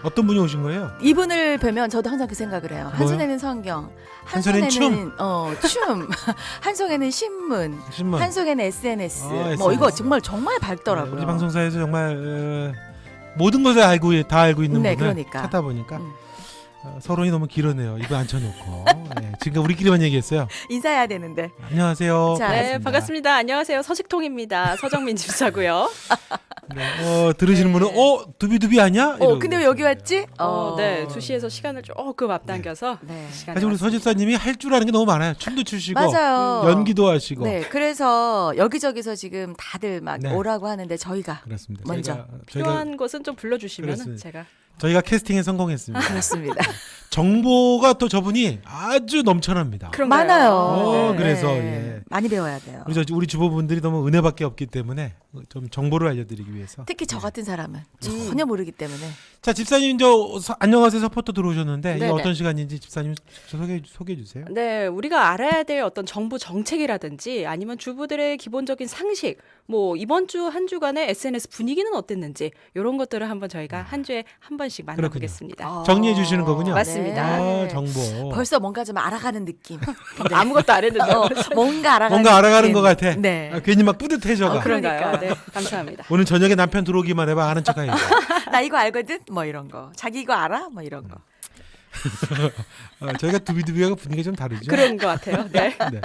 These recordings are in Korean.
어떤 분이 오신 거예요? 이분을 뵈면 저도 항상 그 생각을 해요. 한 뭐요? 손에는 성경, 한 손에는 춤, 한 손에는 신문, 신문. 한 손에는 SNS. 아, 뭐 이거 SNS. 정말 밝더라고요. 우리 방송사에서 정말 모든 것을 다 알고 있는 네, 분을 그러니까. 찾다 보니까 음. 서론이 너무 길어네요. 입을 앉혀놓고 네, 지금 우리끼리만 얘기했어요. 인사해야 되는데. 안녕하세요. 자, 네, 반갑습니다. 안녕하세요. 서식통입니다. 서정민 집사고요. 네, 들으시는 분은 두비두비 아니야? 근데 왜 여기 왔지? 네, 2시에서 시간을 조금 앞당겨서 네. 시간이 사실 우리 서 집사님이 할 줄 아는 게 너무 많아요. 춤도 추시고 맞아요. 연기도 하시고. 네, 그래서 여기저기서 지금 다들 막 네. 오라고 하는데 저희가 그렇습니다. 먼저. 필요한 것은 좀 불러주시면 그렇습니다. 제가 저희가 캐스팅에 성공했습니다. 그렇습니다. 정보가 또 저분이 아주 넘쳐납니다. 그런가요? 많아요. 그래서 예. 많이 배워야 돼요. 우리 주부분들이 너무 은혜밖에 없기 때문에 좀 정보를 알려드리기 위해서. 특히 저 같은 사람은 전혀 모르기 때문에. 자, 집사님 안녕하세요 서포터 들어오셨는데 이게 네네. 어떤 시간인지 집사님 소개해 주세요. 네, 우리가 알아야 될 어떤 정부 정책이라든지 아니면 주부들의 기본적인 상식, 뭐 이번 주 한 주간의 SNS 분위기는 어땠는지 이런 것들을 한번 저희가 한 주에 한 번씩 만나보겠습니다. 정리해 주시는 거군요. 맞습니다. 아, 정보. 벌써 뭔가 좀 알아가는 느낌. 근데 아무것도 안 했는데 뭔가 알아가는 뭔가 알아가는 느낌. 것 같아. 네. 괜히 막 뿌듯해져가. 그런가요? 그러니까. 네, 감사합니다. 오늘 저녁에 남편 들어오기만 해봐 아는 척하야지. 나 이거 알거든? 뭐 이런 거. 자기 이거 알아? 뭐 이런 거. 저희가 두비두비하고 분위기가 좀 다르죠. 그런 것 같아요. 네. 네.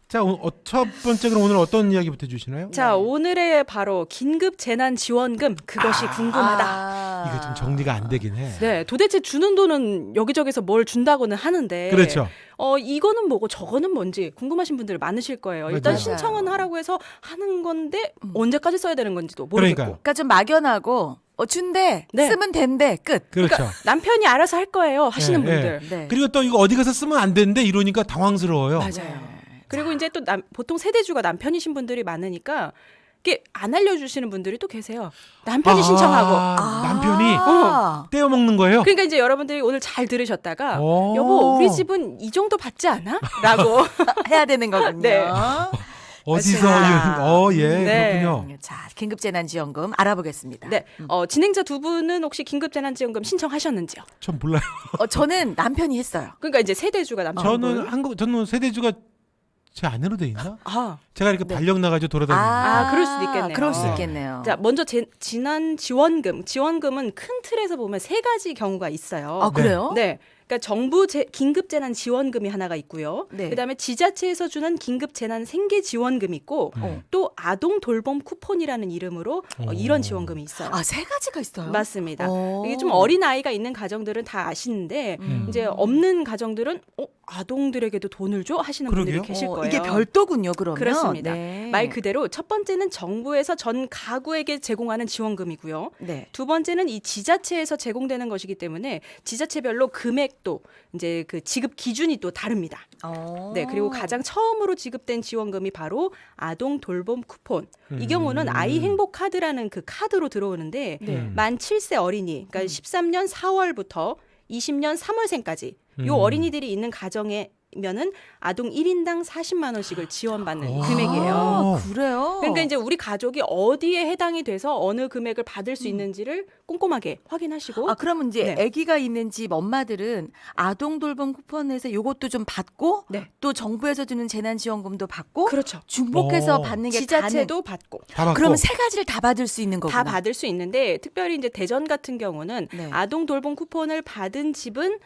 자, 첫 번째 그럼 오늘 어떤 이야기부터 해주시나요? 자, 오늘의 바로 긴급 재난 지원금 그것이 궁금하다. 이게 좀 정리가 안 되긴 해. 네, 도대체 주는 돈은 여기저기서 뭘 준다고는 하는데 그렇죠. 이거는 뭐고 저거는 뭔지 궁금하신 분들 많으실 거예요. 일단 맞아요. 신청은 하라고 해서 하는 건데 언제까지 써야 되는 건지도 모르겠고. 그러니까. 그러니까 좀 막연하고 준대. 네. 쓰면 된대. 끝. 그렇죠. 남편이 알아서 할 거예요 하시는 네, 분들. 네. 그리고 또 이거 어디 가서 쓰면 안 되는데 이러니까 당황스러워요. 맞아요. 그리고 이제 또 보통 세대주가 남편이신 분들이 많으니까 이게 안 알려주시는 분들이 또 계세요. 남편이 신청하고. 남편이 떼어 먹는 거예요. 그러니까 이제 여러분들이 오늘 잘 들으셨다가 오. 여보 우리 집은 이 정도 받지 않아? 라고 해야 되는 거군요. 네. 어디서 예, 네. 그렇군요. 자, 긴급재난지원금 알아보겠습니다. 네, 진행자 두 분은 혹시 긴급재난지원금 신청하셨는지요? 전 몰라요. 저는 남편이 했어요. 그러니까 이제 세대주가 남편분. 저는 세대주가 제 아내로 돼 있나? 아, 제가 이렇게 발령 나가지고 돌아다니는. 그럴 수도 있겠네요. 그럴 수 아. 있겠네요. 자, 먼저 지난 지원금은 큰 틀에서 보면 세 가지 경우가 있어요. 그래요? 네. 그러니까 정부 긴급재난 지원금이 하나가 있고요. 네. 그다음에 지자체에서 주는 긴급재난 생계 지원금이 있고 또 아동 돌봄 쿠폰이라는 이름으로 이런 지원금이 있어요. 세 가지가 있어요. 맞습니다. 오. 이게 좀 어린 아이가 있는 가정들은 다 아시는데 이제 없는 가정들은 아동들에게도 돈을 줘 하시는 그러게요. 분들이 계실 거예요. 이게 별도군요, 그러면. 그렇습니다. 네. 말 그대로 첫 번째는 정부에서 전 가구에게 제공하는 지원금이고요. 네. 두 번째는 이 지자체에서 제공되는 것이기 때문에 지자체별로 금액도 이제 그 지급 기준이 또 다릅니다. 네, 그리고 가장 처음으로 지급된 지원금이 바로 아동 돌봄 쿠폰. 이 경우는 아이 행복 카드라는 그 카드로 들어오는데 네. 만 7세 어린이, 그러니까 13년 4월부터 20년 3월생까지 요 어린이들이 있는 가정에면은 아동 1인당 40만 원씩을 지원받는 금액이에요. 그래요? 그러니까 이제 우리 가족이 어디에 해당이 돼서 어느 금액을 받을 수 있는지를 꼼꼼하게 확인하시고 그러면 이제 네. 아기가 있는 집 엄마들은 아동 돌봄 쿠폰에서 요것도 좀 받고 네. 또 정부에서 주는 재난지원금도 받고 그렇죠. 중복해서 오. 받는 게 지자체도 받고 다 받고. 그러면 세 가지를 다 받을 수 있는 거구나. 다 받을 수 있는데 특별히 이제 대전 같은 경우는 네. 아동 돌봄 쿠폰을 받은 집은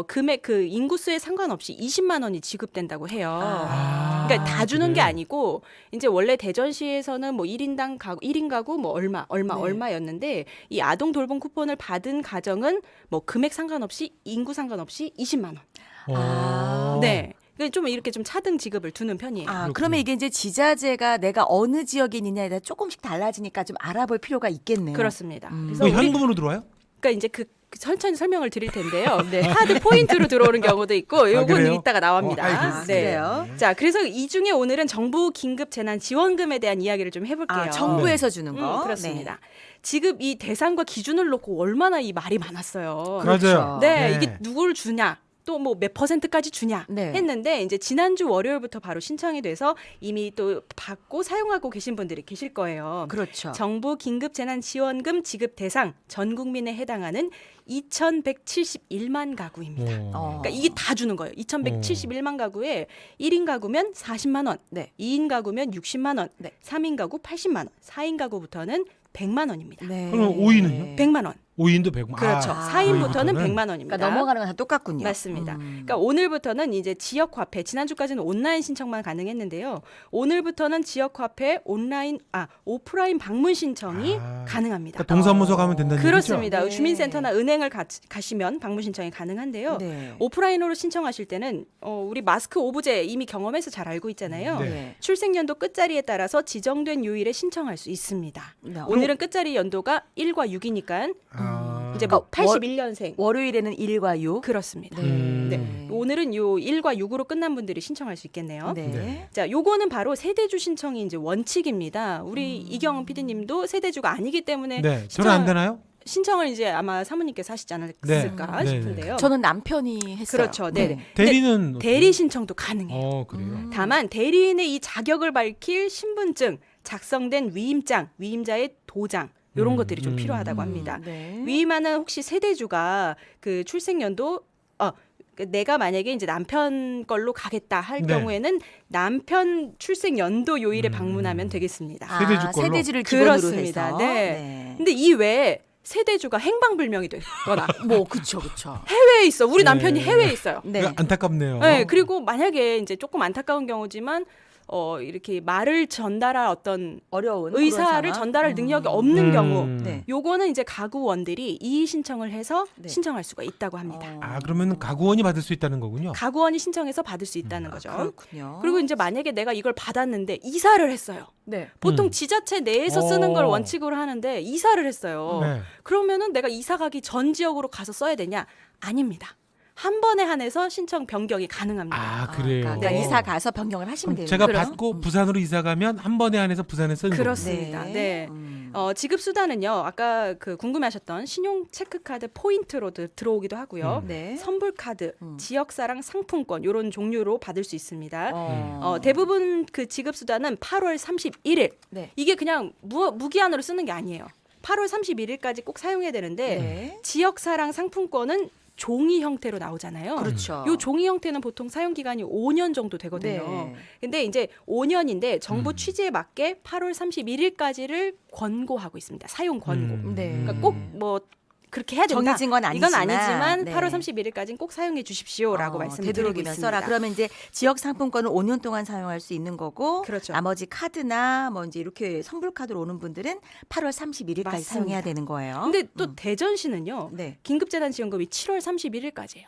금액 그 인구수에 상관없이 20만 원이 지급된다고 해요. 그러니까 다 주는 게 아니고 이제 원래 대전시에서는 뭐 1인당 가구 1인 가구 뭐 얼마였는데 이 아동 돌봄 쿠폰을 받은 가정은 뭐 금액 상관없이 인구 상관없이 20만 원. 네. 그러니까 좀 이렇게 좀 차등 지급을 두는 편이에요. 그러면 이게 이제 지자체가 내가 어느 지역에 있느냐에 따라 조금씩 달라지니까 좀 알아볼 필요가 있겠네요. 그렇습니다. 그래서 그 현금으로 들어와요? 그러니까 이제 천천히 설명을 드릴 텐데요. 네. 카드 포인트로 들어오는 경우도 있고 요거는 그래요? 이따가 나옵니다. 알겠습니다. 그래요? 자, 그래서 이 중에 오늘은 정부 긴급 재난 지원금에 대한 이야기를 좀 해볼게요. 정부에서 주는 거. 그렇습니다. 지급 이 대상과 기준을 놓고 얼마나 이 말이 많았어요. 맞아요. 네, 이게 누구를 주냐? 또 뭐 몇 %까지 주냐 네. 했는데 이제 지난주 월요일부터 바로 신청이 돼서 이미 또 받고 사용하고 계신 분들이 계실 거예요. 그렇죠. 정부 긴급재난지원금 지급 대상 전 국민에 해당하는 2,171만 가구입니다. 어. 그러니까 이게 다 주는 거예요. 2,171만 가구에 1인 가구면 40만 원, 네. 2인 가구면 60만 원, 네. 3인 가구 80만 원, 4인 가구부터는 100만 원입니다. 네. 그럼 5인은요? 100만 원. 5인도 100만. 그렇죠. 아, 4인부터는 5인부터는? 100만 원입니다. 그러니까 넘어가는 건 다 똑같군요. 맞습니다. 그러니까 오늘부터는 이제 지역 화폐, 지난주까지는 온라인 신청만 가능했는데요. 오늘부터는 지역 화폐 오프라인 방문 신청이 아. 가능합니다. 그러니까 동사무소 가면 된다는 그렇습니다. 네. 주민센터나 은행을 가시면 방문 신청이 가능한데요. 네. 오프라인으로 신청하실 때는 우리 마스크 오브제 이미 경험해서 잘 알고 있잖아요. 네. 출생연도 끝자리에 따라서 지정된 요일에 신청할 수 있습니다. 네. 오늘은 끝자리 연도가 1과 6이니까 아. 이제 뭐 그러니까 81년생 월요일에는 1과 6. 그렇습니다. 네. 오늘은 요 1과 6으로 끝난 분들이 신청할 수 있겠네요. 네. 네. 자, 요거는 바로 세대주 신청이 이제 원칙입니다. 우리 이경은 PD님도 세대주가 아니기 때문에 네. 저는 안 되나요? 신청을 이제 아마 사모님께서 하시지 않았을까 네. 싶은데요. 저는 남편이 했어요. 그렇죠. 네. 네. 대리는 대리 신청도 가능해요. 그래요. 다만 대리인의 이 자격을 밝힐 신분증, 작성된 위임장, 위임자의 도장 이런 것들이 좀 필요하다고 합니다. 네. 위임하는 혹시 세대주가 그 출생 연도 내가 만약에 이제 남편 걸로 가겠다 할 네. 경우에는 남편 출생 연도 요일에 방문하면 되겠습니다. 세대주 걸로? 세대지를 기본으로 그렇습니다. 해서. 네. 근데 이 외에 세대주가 행방불명이 되거나 뭐 그쵸. 해외에 있어. 우리 네. 남편이 해외에 있어요. 네. 그러니까 안타깝네요. 네, 그리고 만약에 이제 조금 안타까운 경우지만 이렇게 말을 전달할 어떤 어려운 의사를 그런 상황. 전달할 능력이 없는 경우 네. 요거는 이제 가구원들이 이의 신청을 해서 네. 신청할 수가 있다고 합니다. 아, 그러면 가구원이 받을 수 있다는 거군요. 가구원이 신청해서 받을 수 있다는 거죠. 그렇군요. 그리고 이제 만약에 내가 이걸 받았는데 이사를 했어요. 네. 보통 지자체 내에서 쓰는 걸 오. 원칙으로 하는데 이사를 했어요. 네. 그러면은 내가 이사 가기 전 지역으로 가서 써야 되냐? 아닙니다. 한 번에 한해서 신청 변경이 가능합니다. 아, 그래요. 그러니까 네. 이사 가서 변경을 하시면 그럼 돼요. 제가 그럼. 받고 부산으로 이사 가면 한 번에 한해서 부산에 쓰는 거예요. 그렇습니다. 네. 지급 수단은요. 아까 그 궁금해하셨던 신용 체크카드 포인트로 들어오기도 하고요. 네. 선불카드, 지역사랑 상품권 이런 종류로 받을 수 있습니다. 어. 대부분 그 지급 수단은 8월 31일. 네. 이게 그냥 무기한으로 쓰는 게 아니에요. 8월 31일까지 꼭 사용해야 되는데 네. 지역사랑 상품권은 종이 형태로 나오잖아요. 그렇죠. 요 종이 형태는 보통 사용 기간이 5년 정도 되거든요. 네. 근데 이제 5년인데 정부 취지에 맞게 8월 31일까지를 권고하고 있습니다. 사용 권고. 네. 그러니까 꼭 뭐 그렇게 해야 된다. 정해진 건 이건 아니지만, 아니지만 네. 8월 31일까지는 꼭 사용해 주십시오라고 말씀드리고 되도록이면 있습니다. 써라. 그러면 이제 지역 상품권은 5년 동안 사용할 수 있는 거고 그렇죠. 나머지 카드나 뭐 이제 이렇게 선불 카드로 오는 분들은 8월 31일까지 맞습니다. 사용해야 되는 거예요. 근데 또 대전시는요. 네. 긴급재난지원금이 7월 31일까지예요.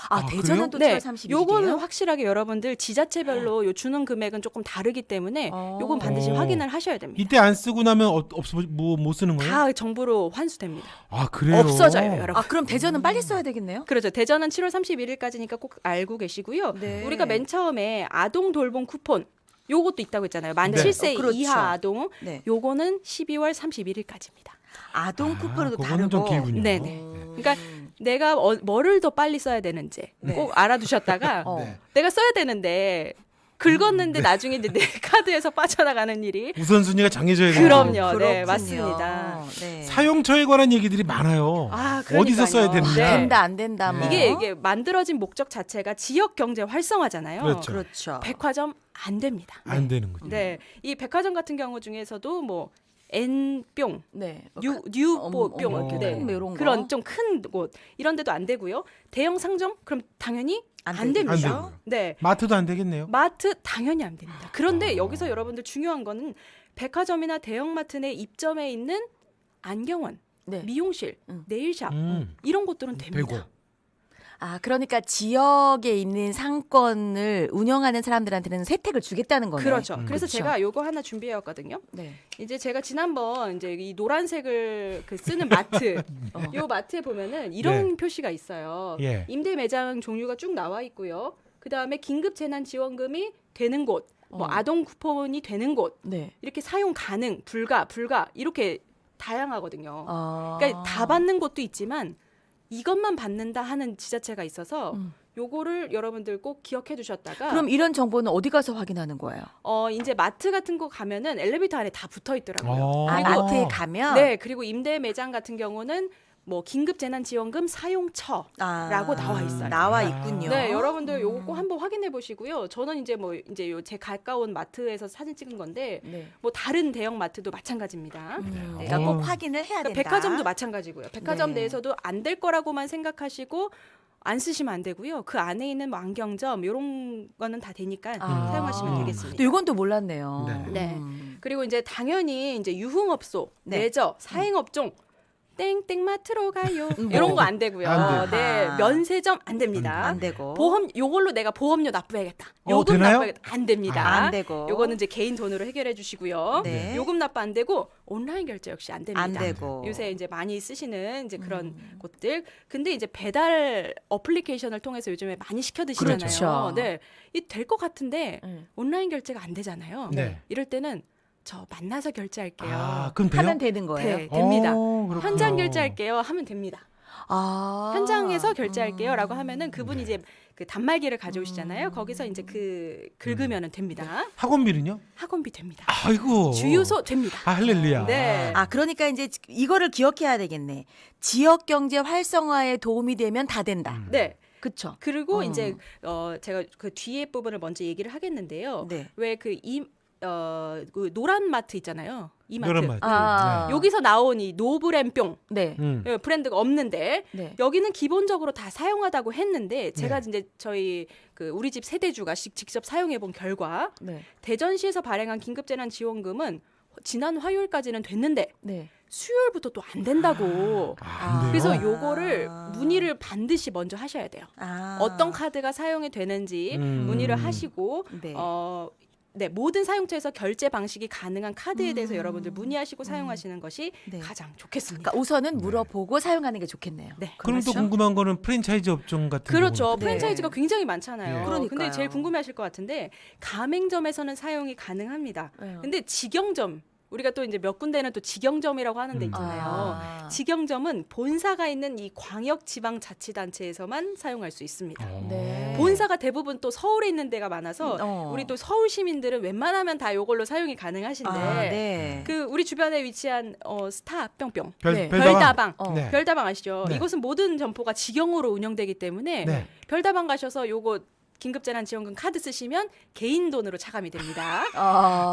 아, 대전은 또 7월 31일이에요? 요거는 확실하게 여러분들 지자체별로 요 주는 금액은 조금 다르기 때문에 요건 반드시 확인을 하셔야 됩니다. 이때 안 쓰고 나면 없어 못 쓰는 거예요? 다 정부로 환수됩니다. 아, 그래요. 없어져요, 여러분. 아, 그럼 대전은 빨리 써야 되겠네요. 그렇죠. 대전은 7월 31일까지니까 꼭 알고 계시고요. 네. 우리가 맨 처음에 아동 돌봄 쿠폰 요것도 있다고 했잖아요. 만 네. 7세 그렇죠. 이하 아동 네. 요거는 12월 31일까지입니다. 아동 쿠폰도 그거는 다르고. 좀 길군요. 네네. 그러니까 내가 뭐를 더 빨리 써야 되는지 꼭 알아두셨다가 어. 네. 내가 써야 되는데 긁었는데 나중에 이제 내 카드에서 빠져나가는 일이 우선순위가 정해져야 돼요. 그럼요. 네, 그렇군요. 맞습니다. 네. 사용처에 관한 얘기들이 많아요. 아, 어디서 그러니까요. 써야 되느냐. 네. 된다 안 된다 뭐. 이게 만들어진 목적 자체가 지역 경제 활성화잖아요. 그렇죠. 그렇죠. 백화점 안 됩니다. 안 되는 거죠. 네, 이 백화점 같은 경우 중에서도 뭐 N뿅, 네. 뉴뽀뿅, 어머, 네. 뭐 이런 거. 그런 좀 큰 곳 이런 데도 안 되고요. 대형 상점 그럼 당연히 안 안 됩니다. 안 되고요. 네, 마트도 안 되겠네요. 마트 당연히 안 됩니다. 그런데 여기서 여러분들 중요한 거는 백화점이나 대형마트 내 입점에 있는 안경원, 네. 미용실, 네일샵 이런 곳들은 됩니다. 되고. 아, 그러니까 지역에 있는 상권을 운영하는 사람들한테는 혜택을 주겠다는 거네요. 그렇죠. 그래서 그렇죠. 제가 요거 하나 준비해왔거든요. 네. 이제 제가 지난번 이제 이 노란색을 쓰는 마트, 요 마트에 보면은 이런 표시가 있어요. 예. 임대 매장 종류가 쭉 나와 있고요. 그 다음에 긴급 재난 지원금이 되는 곳, 뭐 아동 쿠폰이 되는 곳, 네. 이렇게 사용 가능, 불가 이렇게 다양하거든요. 어. 그러니까 다 받는 곳도 있지만 이것만 받는다 하는 지자체가 있어서 요거를 여러분들 꼭 기억해 두셨다가 그럼 이런 정보는 어디 가서 확인하는 거예요? 이제 마트 같은 거 가면은 엘리베이터 안에 다 붙어 있더라고요. 아, 그리고 마트에 가면 네, 그리고 임대 매장 같은 경우는 뭐 긴급 재난 지원금 사용처 라고 나와 있어요. 나와 있군요. 네, 여러분들 요거 꼭 한번 확인해 보시고요. 저는 이제 뭐 이제 요 제 가까운 마트에서 사진 찍은 건데 네. 뭐 다른 대형 마트도 마찬가지입니다. 그러니까 꼭 확인을 해야 된다. 백화점도 마찬가지고요. 백화점 네. 내에서도 안 될 거라고만 생각하시고 안 쓰시면 안 되고요. 그 안에 있는 뭐 안경점 이런 거는 다 되니까 사용하시면 되겠습니다. 또 이건 또 몰랐네요. 네. 네. 그리고 이제 당연히 이제 유흥업소, 네. 레저, 사행업종 땡땡마트로 가요. 뭐. 이런 거 안 되고요. 안 돼요. 네, 아하. 면세점 안 됩니다. 안 되고. 보험 요걸로 내가 보험료 납부해야겠다. 요금 되나요? 납부해야겠다. 안 됩니다. 안 되고. 요거는 이제 개인 돈으로 해결해 주시고요. 네. 요금 납부 안 되고 온라인 결제 역시 안 됩니다. 안 되고. 요새 이제 많이 쓰시는 이제 그런 곳들. 근데 이제 배달 어플리케이션을 통해서 요즘에 많이 시켜 드시잖아요. 그렇죠. 네. 이 될 것 같은데 음. 온라인 결제가 안 되잖아요. 네. 이럴 때는 저 만나서 결제할게요. 아, 그럼 돼요? 하면 되는 거예요. 네, 됩니다. 그렇군요. 현장 결제할게요 하면 됩니다. 아. 현장에서 결제할게요라고 하면은 그분이 이제 그 단말기를 가져오시잖아요. 거기서 이제 그 긁으면은 됩니다. 학원비는요? 학원비 됩니다. 아이고. 주유소 됩니다. 아, 할렐루야. 네. 아, 그러니까 이제 이거를 기억해야 되겠네. 지역 경제 활성화에 도움이 되면 다 된다. 네. 그렇죠. 그리고 이제 제가 그 뒤에 부분을 먼저 얘기를 하겠는데요. 네. 왜 그 그 노란 마트 있잖아요. 이마트. 노란 마트. 아. 여기서 나온 이 노브랜뿅 네. 예, 브랜드가 없는데 네. 여기는 기본적으로 다 사용하다고 했는데 제가 네. 이제 저희 그 우리 집 세대주가 직접 사용해 본 결과 네. 대전시에서 발행한 긴급재난지원금은 지난 화요일까지는 됐는데 네. 수요일부터 또 안 된다고. 안 돼요? 그래서 요거를 문의를 반드시 먼저 하셔야 돼요. 아. 어떤 카드가 사용이 되는지 문의를 하시고 네. 네, 모든 사용처에서 결제 방식이 가능한 카드에 대해서 여러분들 문의하시고 사용하시는 것이 네. 가장 좋겠습니다. 그러니까 우선은 물어보고 사용하는 게 좋겠네요. 네. 그럼 또 그렇죠? 궁금한 거는 프랜차이즈 업종 같은 그렇죠. 경우는 네. 프랜차이즈가 굉장히 많잖아요. 예. 그러니까요. 근데 제일 궁금해하실 것 같은데 가맹점에서는 사용이 가능합니다. 네. 근데 직영점 우리가 또 이제 몇 군데는 또 직영점이라고 하는 데 있잖아요. 아. 직영점은 본사가 있는 이 광역지방자치단체에서만 사용할 수 있습니다. 네. 본사가 대부분 또 서울에 있는 데가 많아서 어. 우리 또 서울 시민들은 웬만하면 다 이걸로 사용이 가능하신데 아, 네. 그 우리 주변에 위치한 스타 뿅뿅 네. 별다방 어. 별다방 아시죠? 네. 이것은 모든 점포가 직영으로 운영되기 때문에 네. 별다방 가셔서 요거 긴급재난지원금 카드 쓰시면 개인 돈으로 차감이 됩니다.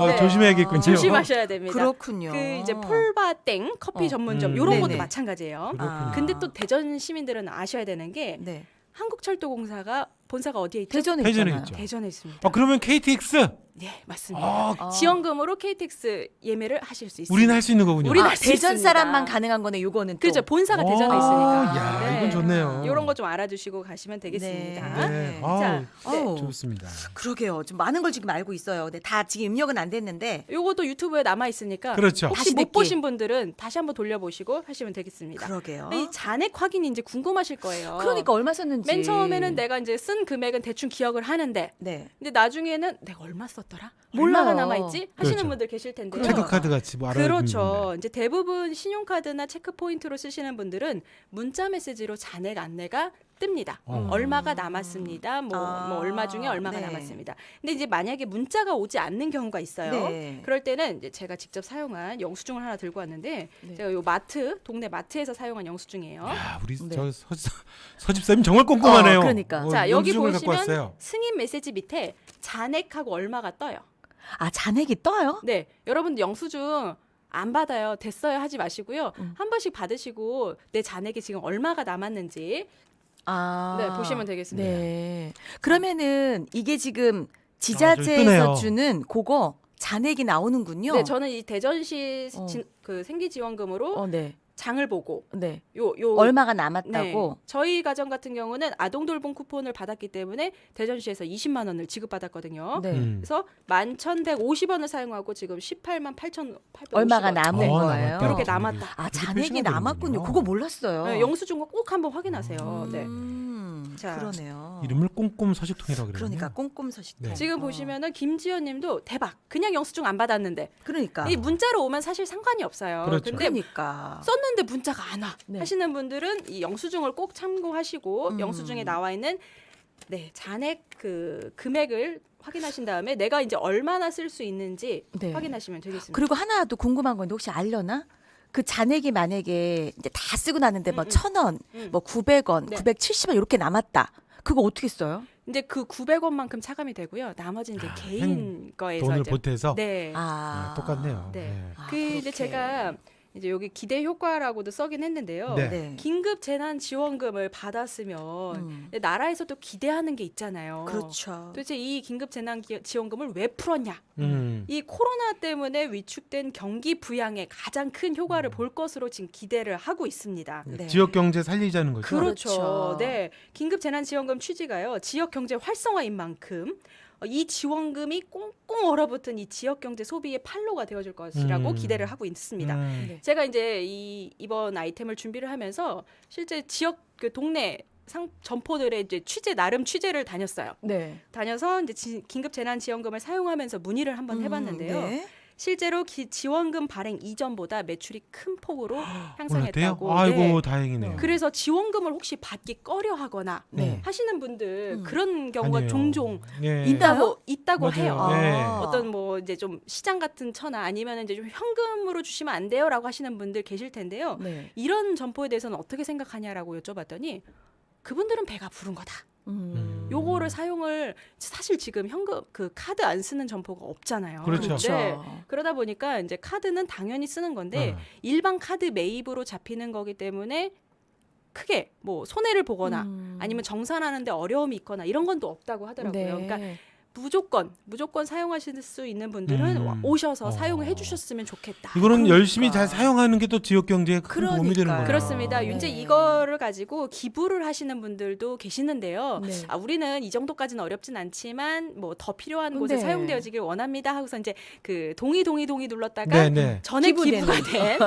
네. 조심해야겠군요. 조심하셔야 됩니다. 그렇군요. 그 이제 폴바땡 커피 전문점 요런 것도 네네. 마찬가지예요. 아. 근데 또 대전 시민들은 아셔야 되는 게 네. 한국철도공사가 본사가 어디에 있죠? 대전에 대전에 있잖아요. 있죠. 대전에 있습니다. 그러면 KTX 네, 맞습니다. 아, 지원금으로 KTX 예매를 하실 수 있습니다. 우리는 할 수 있는 거군요. 우리는 아, 할 수 대전 있습니다. 사람만 가능한 거네. 요거는 또. 그렇죠. 본사가 오, 대전에 있으니까. 야, 이건 좋네요. 이런 거 좀 알아주시고 가시면 되겠습니다. 네. 네. 자, 어우, 좋습니다. 그러게요. 좀 많은 걸 지금 알고 있어요. 근데 다 지금 입력은 안 됐는데. 요것도 유튜브에 남아 있으니까 그렇죠. 혹시 다시 못 듣기. 보신 분들은 다시 한번 돌려보시고 하시면 되겠습니다. 그러게요. 이 잔액 확인이 이제 궁금하실 거예요. 그러니까 얼마 썼는지. 맨 처음에는 내가 이제 쓴 금액은 대충 기억을 하는데 네. 근데 나중에는 내가 얼마 썼더라? 몰라요. 얼마가 남아있지? 하시는 그렇죠. 분들 계실 텐데요. 체크카드 같이 뭐 알아야 그렇죠. 이제 대부분 신용카드나 체크포인트로 쓰시는 분들은 문자 메시지로 잔액 안내가 뜹니다. 얼마가 남았습니다. 뭐 얼마 중에 얼마가 네. 남았습니다. 근데 이제 만약에 문자가 오지 않는 경우가 있어요. 네. 그럴 때는 이제 제가 직접 사용한 영수증을 하나 들고 왔는데 네. 제가 요 동네 마트에서 사용한 영수증이에요. 야, 우리 네. 저 서집사님 정말 꼼꼼하네요. 그러니까. 자, 여기 영수증을 갖고 보시면 왔어요. 승인 메시지 밑에 잔액하고 얼마가 떠요. 아, 잔액이 떠요? 네, 여러분들 영수증 안 받아요. 됐어요 하지 마시고요. 한 번씩 받으시고 내 잔액이 지금 얼마가 남았는지 아. 네, 보시면 되겠습니다. 네. 그러면은 이게 지금 저기 뜨네요. 지자체에서 주는 그거 잔액이 나오는군요. 네, 저는 이 대전시 어. 그 생기지원금으로 네. 장을 보고 네. 요 얼마가 네, 남았다고. 저희 가정 같은 경우는 아동 돌봄 쿠폰을 받았기 때문에 대전시에서 20만 원을 지급받았거든요. 네. 그래서 11,150원을 사용하고 지금 18만 8,850원. 얼마가 남은 어, 거예요. 남았다. 이렇게 남았다. 아, 그렇게 잔액이 표시가 남았군요. 되는군요. 그거 몰랐어요. 네, 영수증과 꼭 한번 확인하세요. 네. 자, 그러네요. 이름을 꼼꼼 서식통이라고 그러요 그러니까 꼼꼼 서식통. 네. 지금 보시면은 김지연님도 대박. 그냥 영수증 안 받았는데 그러니까. 이 문자로 오면 사실 상관이 없어요. 그렇죠. 근데 그러니까. 썼는데 문자가 안 와. 네. 하시는 분들은 이 영수증을 꼭 참고하시고 영수증에 나와 있는 네, 잔액 그 금액을 확인하신 다음에 내가 이제 얼마나 쓸 수 있는지 네. 확인하시면 되겠습니다. 그리고 하나 더 궁금한 건데 혹시 알려나? 그 잔액이 만약에 이제 다 쓰고 났는데 뭐 음. 1,000원, 음. 뭐 900원, 네. 970원 이렇게 남았다. 그거 어떻게 써요? 이제 그 900원만큼 차감이 되고요. 나머지 이제 개인 거에서 돈을 이제 보태서 네. 똑같네요. 네. 아, 그 이제 그렇게. 제가 이제 여기 기대 효과라고도 써긴 했는데요. 네. 네. 긴급 재난 지원금을 받았으면 나라에서도 기대하는 게 있잖아요. 그렇죠. 도대체 이 긴급 재난 지원금을 왜 풀었냐? 이 코로나 때문에 위축된 경기 부양에 가장 큰 효과를 볼 것으로 지금 기대를 하고 있습니다. 네. 지역 경제 살리자는 거죠. 그렇죠. 그렇죠. 네. 긴급 재난 지원금 취지가요. 지역 경제 활성화인 만큼 이 지원금이 꽁꽁 얼어붙은 이 지역 경제 소비의 판로가 되어줄 것이라고 기대를 하고 있습니다. 네. 제가 이제 이번 아이템을 준비를 하면서 실제 지역 그 동네 점포들의 이제 나름 취재를 다녔어요. 네. 다녀서 이제 긴급 재난 지원금을 사용하면서 문의를 한번 해봤는데요. 네. 실제로 지원금 발행 이전보다 매출이 큰 폭으로 향상했다고. 올랐대요? 아이고 네. 다행이네요. 그래서 지원금을 혹시 받기 꺼려하거나 네. 하시는 분들 그런 경우가 아니에요. 종종 예. 있다고 맞아요. 해요. 네. 어떤 뭐 이제 좀 시장 같은 처나 아니면 이제 좀 현금으로 주시면 안 돼요라고 하시는 분들 계실 텐데요. 네. 이런 점포에 대해서는 어떻게 생각하냐라고 여쭤봤더니 그분들은 배가 부른 거다. 요거를 사용을 사실 지금 현금 그 카드 안 쓰는 점포가 없잖아요. 그렇죠. 네. 그러다 보니까 이제 카드는 당연히 쓰는 건데 일반 카드 매입으로 잡히는 거기 때문에 크게 뭐 손해를 보거나 아니면 정산하는데 어려움이 있거나 이런 건 또 없다고 하더라고요. 네. 그러니까 무조건 사용하실 수 있는 분들은 오셔서 사용을 해주셨으면 좋겠다. 이거는 그러니까. 열심히 잘 사용하는 게 또 지역 경제에 큰 도움이 되는 그러니까요. 거예요. 그렇습니다. 네. 이제 이거를 가지고 기부를 하시는 분들도 계시는데요. 네. 우리는 이 정도까지는 어렵진 않지만 뭐 더 필요한 곳에 네. 사용되어지길 원합니다. 하고서 이제 그 동의 눌렀다가 네, 네. 전액 기부가 기부되는. 된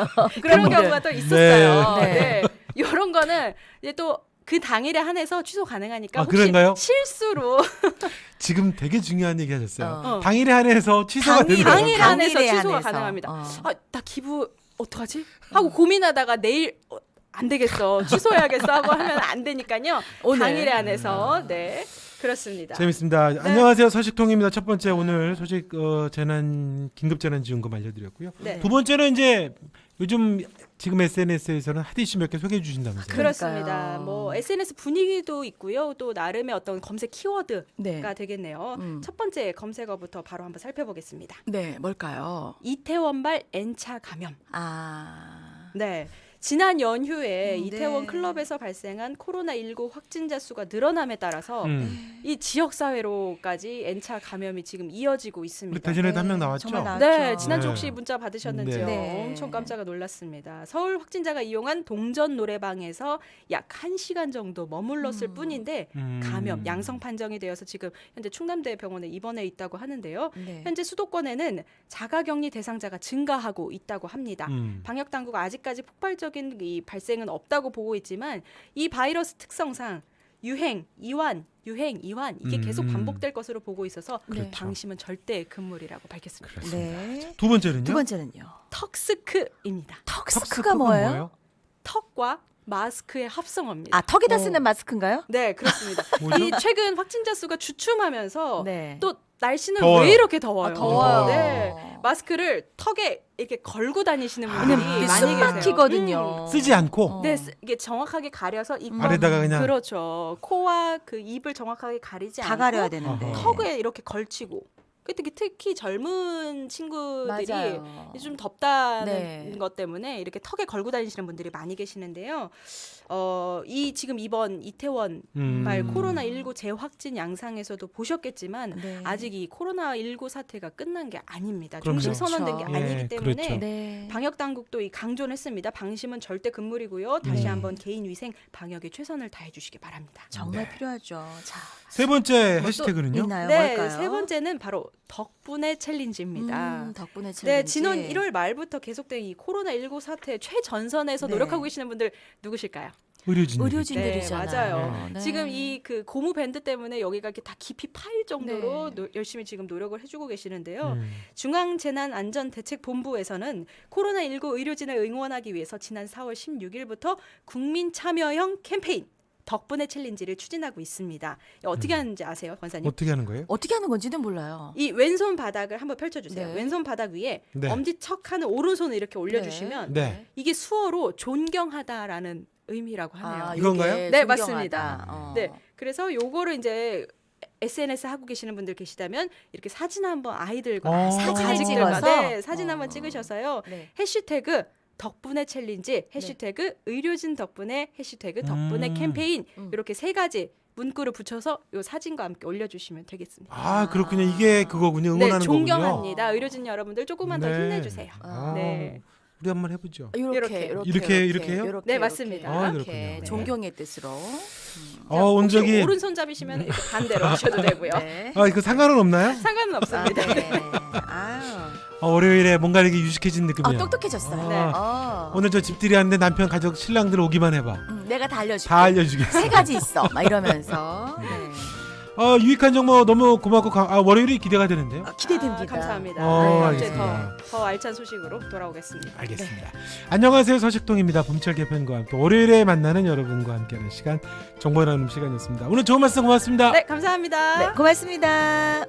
그런 분들. 경우가 또 있었어요. 네. 네. 이런 거는 이제 또 그 당일에 한해서 취소 가능하니까 혹시 그런가요? 실수로 지금 되게 중요한 얘기 하셨어요. 어. 당일에 한해서 취소가 되는 거예요. 당일에 한해서 당일에 취소가 한해서. 가능합니다. 어. 나 기부 어떡하지? 하고 고민하다가 내일 안 되겠어. 취소해야겠어 하고 하면 안 되니까요. 오늘. 당일에 한해서 네. 그렇습니다. 재밌습니다. 안녕하세요. 서식통입니다. 첫 번째 오늘 소식 긴급 재난 지원금 알려드렸고요. 네. 두 번째는 이제 요즘 지금 SNS에서는 핫 이슈 몇 개 소개해 주신다면서요. 그렇습니다. 그러니까요. 뭐 SNS 분위기도 있고요. 또 나름의 어떤 검색 키워드가 네. 되겠네요. 첫 번째 검색어부터 바로 한번 살펴보겠습니다. 네, 뭘까요? 이태원발 N차 감염. 아. 네. 지난 연휴에 네. 이태원 클럽에서 발생한 코로나19 확진자 수가 늘어남에 따라서 이 지역 사회로까지 N차 감염이 지금 이어지고 우리 있습니다. 대전에도 한 명 네, 나왔죠. 정말 나왔죠. 네, 지난주 네. 혹시 문자 받으셨는지요? 네. 엄청 깜짝 놀랐습니다. 서울 확진자가 이용한 동전 노래방에서 약 1시간 정도 머물렀을 뿐인데 감염 양성 판정이 되어서 지금 현재 충남대 병원에 입원해 있다고 하는데요. 네. 현재 수도권에는 자가격리 대상자가 증가하고 있다고 합니다. 음. 방역 당국은 아직까지 폭발적인 이 발생은 없다고 보고 있지만 이 바이러스 특성상 유행, 이완 이게 계속 반복될 것으로 보고 있어서 그렇죠. 방심은 절대 금물이라고 밝혔습니다. 네. 두 번째는요? 두 번째는요. 턱스크입니다. 턱스크가 뭐예요? 턱과 마스크의 합성어입니다. 아, 턱에다 쓰는 마스크인가요? 네, 그렇습니다. 뭐죠? 이 최근 확진자 수가 주춤하면서 네. 또 날씨는 더워요. 왜 이렇게 더워요? 아, 더워요. 네, 마스크를 턱에 이렇게 걸고 다니시는 분들이 근데 많이 숨 계세요. 막히거든요. 쓰지 않고 네, 이게 정확하게 가려서 이 아래다가 그냥 그렇죠. 코와 그 입을 정확하게 가리지 다 않고 가려야 되는데. 턱에 이렇게 걸치고. 특히 젊은 친구들이 맞아요. 좀 덥다는 네. 것 때문에 이렇게 턱에 걸고 다니시는 분들이 많이 계시는데요. 이 지금 이번 이태원 발 코로나19 재확진 양상에서도 보셨겠지만 네. 아직 이 코로나19 사태가 끝난 게 아닙니다. 그럼요. 종식 선언된 게 그렇죠. 아니기 예, 때문에 그렇죠. 네. 방역 당국도 이 강조를 했습니다. 방심은 절대 금물이고요. 다시 네. 한번 개인 위생 방역에 최선을 다해 주시기 바랍니다. 정말 필요하죠. 자, 세 번째 뭐 해시태그는요? 있나요? 네, 뭘까요? 세 번째는 바로 덕분에 챌린지입니다. 덕분에 챌린지. 네, 지난 1월 말부터 계속된 이 코로나19 사태 최전선에서 네. 노력하고 계시는 분들 누구실까요? 의료진들이잖아요. 네, 맞아요. 네. 지금 이 그 고무 밴드 때문에 여기가 이렇게 다 깊이 파일 정도로 열심히 지금 노력을 해주고 계시는데요. 중앙재난안전대책본부에서는 코로나19 의료진을 응원하기 위해서 지난 4월 16일부터 국민 참여형 캠페인 덕분에 챌린지를 추진하고 있습니다. 어떻게 하는지 아세요, 권사님? 어떻게 하는 거예요? 어떻게 하는 건지는 몰라요. 이 왼손 바닥을 한번 펼쳐주세요. 네. 왼손 바닥 위에 네. 엄지척하는 오른손을 이렇게 올려주시면 네. 이게 수어로 존경하다라는 의미라고 하네요. 아, 이건가요? 요게 네, 존경하다. 맞습니다. 네, 그래서 요거를 이제 SNS 하고 계시는 분들 계시다면 이렇게 사진 한번 아이들과 사진을 가족들과 찍어서? 네, 사진 한번 찍으셔서요. 네. 해시태그 덕분에 챌린지, 해시태그 의료진 덕분에, 해시태그 덕분에 캠페인 이렇게 세 가지 문구를 붙여서 요 사진과 함께 올려주시면 되겠습니다. 아 그렇군요. 이게 그거군요. 응원하는 네, 거군요. 존경합니다. 의료진 여러분들 조금만 더 네. 힘내주세요. 아, 네. 우리 한번 해보죠. 이렇게 해요? 네, 맞습니다. 아, 이렇게 그렇군요. 존경의 뜻으로. 온 혹시 적이 오른손잡이시면 이렇게 반대로 하셔도 되고요. 네. 이거 상관은 없나요? 상관은 아, 없습니다. 네. 아유. 월요일에 뭔가 이렇게 유식해진 느낌이에요. 똑똑해졌어요. 네. 오늘 저 집들이 하는데 남편 가족 신랑들 오기만 해봐. 내가 다 알려줄게. 다 알려주겠어. 세 가지 있어. 막 이러면서. 네. 유익한 정보 너무 고맙고 월요일이 기대가 되는데요. 기대됩니다. 감사합니다. 네, 이제 알겠습니다. 더 알찬 소식으로 돌아오겠습니다. 알겠습니다. 안녕하세요. 서식동입니다. 봄철 개편과 함께 월요일에 만나는 여러분과 함께하는 시간 정보 나누는 시간이었습니다. 오늘 좋은 말씀 고맙습니다. 네, 감사합니다. 네, 고맙습니다.